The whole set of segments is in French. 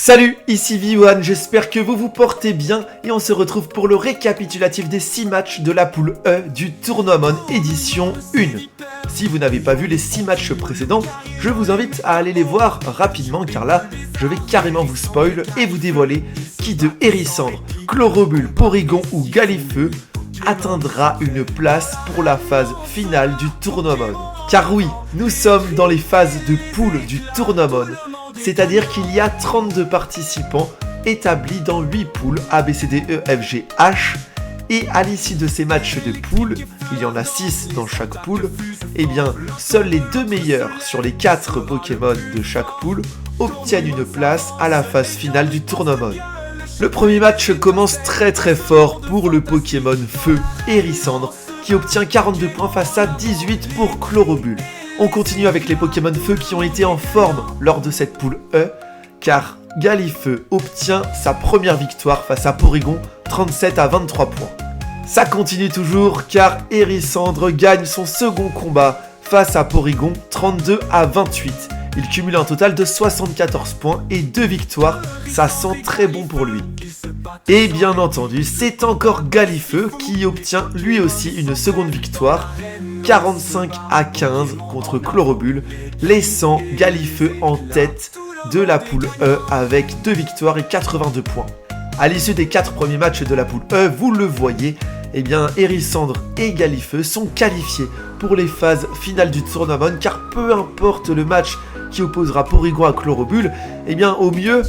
Salut, ici V1, j'espère que vous vous portez bien et on se retrouve pour le récapitulatif des 6 matchs de la poule E du Tournamon édition 1. Si vous n'avez pas vu les 6 matchs précédents, je vous invite à aller les voir rapidement car là, je vais carrément vous spoil et vous dévoiler qui de Hérissandre, Chlorobule, Porygon ou Galifeu atteindra une place pour la phase finale du Tournamon. Car oui, nous sommes dans les phases de poule du Tournamon. C'est-à-dire qu'il y a 32 participants établis dans 8 poules A, B, C, D, E, F, G, H. Et à l'issue de ces matchs de poules, il y en a 6 dans chaque poule, et bien seuls les 2 meilleurs sur les 4 Pokémon de chaque poule obtiennent une place à la phase finale du Tournamon. Le premier match commence très fort pour le Pokémon Feu Hérissandre qui obtient 42 points face à 18 pour Chlorobule. On continue avec les Pokémon Feu qui ont été en forme lors de cette poule E, car Galifeu obtient sa première victoire face à Porygon, 37 à 23 points. Ça continue toujours car Hérissandre gagne son second combat face à Porygon, 32 à 28. Il cumule un total de 74 points et 2 victoires, ça sent très bon pour lui. Et bien entendu, c'est encore Galifeu qui obtient lui aussi une seconde victoire, 45 à 15 contre Chlorobule, laissant Galifeu en tête de la poule E avec 2 victoires et 82 points. À l'issue des 4 premiers matchs de la poule E, vous le voyez, eh bien Hérissandre et Galifeu sont qualifiés pour les phases finales du Tournamon, car peu importe le match qui opposera Porygon à Chlorobule, eh bien au mieux,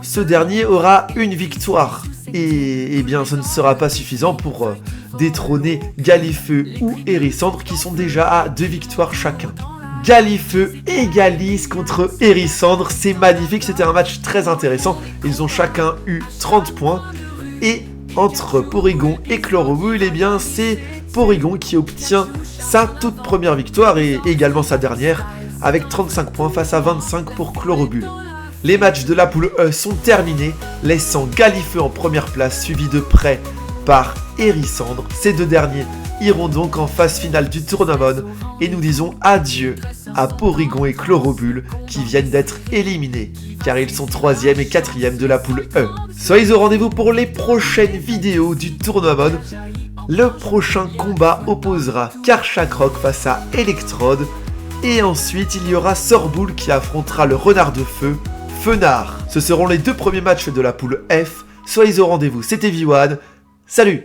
ce dernier aura une victoire. Et eh bien ce ne sera pas suffisant pour détrôner Galifeu ou Hérissandre qui sont déjà à 2 victoires chacun. Galifeu égalise contre Hérissandre, c'est magnifique, c'était un match très intéressant. Ils ont chacun eu 30 points. Et entre Porygon et Chlorobule, eh bien c'est Porygon qui obtient sa toute première victoire et également sa dernière, avec 35 points face à 25 pour Chlorobule. Les matchs de la poule E sont terminés, laissant Galifeu en première place, suivi de près par Hérissandre. Ces deux derniers iront donc en phase finale du Tournamon et nous disons adieu à Porygon et Chlorobule qui viennent d'être éliminés car ils sont 3e et 4e de la poule E. Soyez au rendez-vous pour les prochaines vidéos du Tournamon. Le prochain combat opposera Karchakrok face à Electrode et ensuite il y aura Sorboule qui affrontera le renard de feu Fenard. Ce seront les 2 premiers matchs de la poule F. Soyez au rendez-vous, c'était V1. Salut!